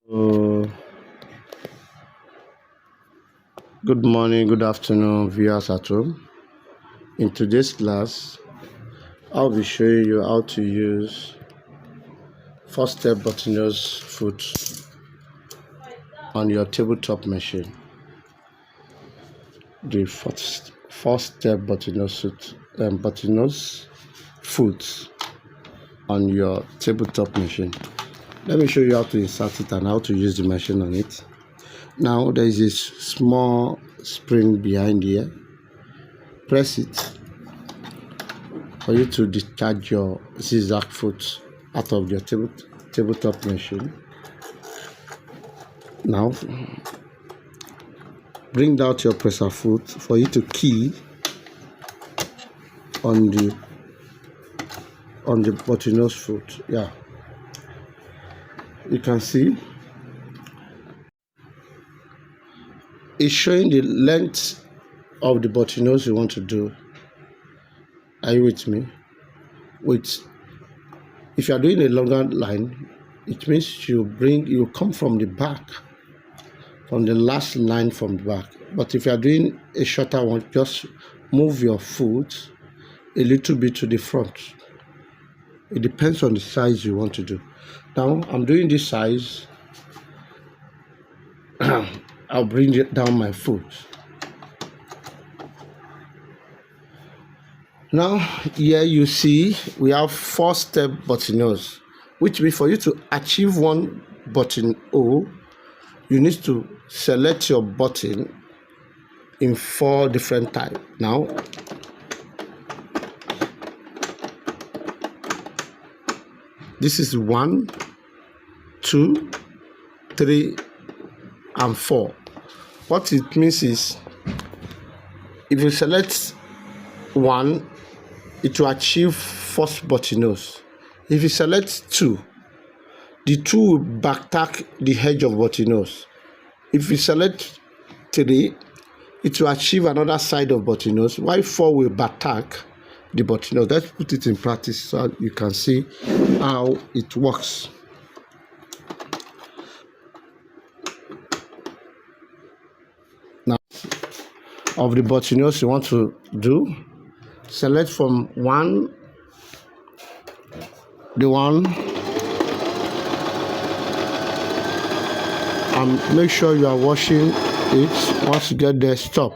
Uh, Good morning, good afternoon, viewers at home. In today's class, I'll be showing you how to use 4STEP Buttonhole's foot on your tabletop machine. The 4STEP Buttonhole's foot on your tabletop machine. Let me show you how to insert it and how to use the machine on it. Now there is this small spring behind here. Press it for you to discharge your zigzag foot out of your tabletop machine. Now bring out your presser foot for you to key on the buttonhole's foot. Yeah, you can see it's showing the length of the buttonholes you want to do. Are you with me? If you are doing a longer line, it means you come from the back, from the last line from the back. But if you are doing a shorter one, just move your foot a little bit to the front. It depends on the size you want to do. Now I'm doing this size. I'll bring it down my foot. Now here you see we have 4STEP buttonholes, which means for you to achieve one buttonhole, you need to select your button in 4 different types. Now this is 1, 2, 3, and 4. What it means is, if you select 1, it will achieve first buttonholes. If you select 2, the 2 will backtack the edge of buttonholes. If you select 3, it will achieve another side of buttonholes, while 4 will backtack the buttonholes. Let's put it in practice so you can see how it works. Now, of the buttonholes you want to do, select from the one, and make sure you are washing it. Once you get there, stop.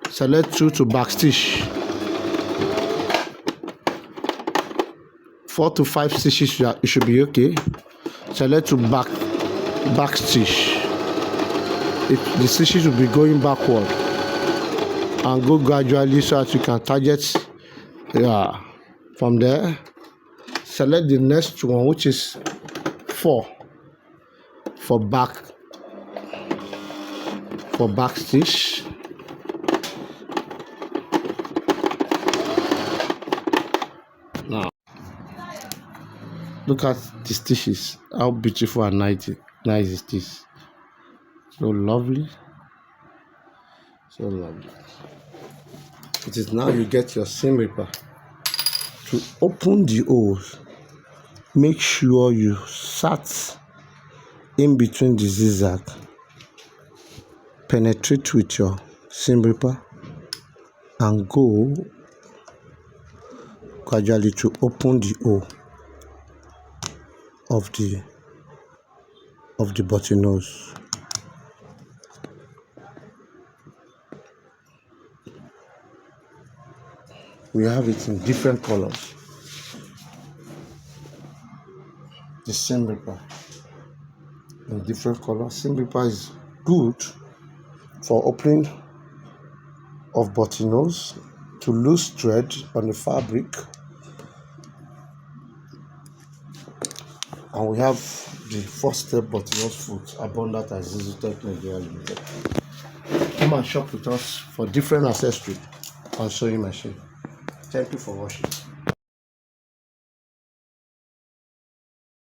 Select 2 to backstitch. 4 to 5 stitches, it should be okay. Select to backstitch. The stitches will be going backward, and go gradually so that you can target. Yeah, from there select the next one, which is 4 for back stitch. Now look at the stitches, how beautiful and nice it is. So lovely, so lovely. It is now you get your seam ripper. To open the holes, make sure you sat in between the zigzag. Penetrate with your seam ripper and go gradually to open the hole of the buttonholes. We have it in different colors. The seam ripper in different colors. Seam ripper is good for opening of buttonholes, to loose thread on the fabric. And we have the 4STEP buttonholes foot abundant as Zinsu Nigeria Limited. Come and shop with us for different accessories on sewing machine. Thank you for watching.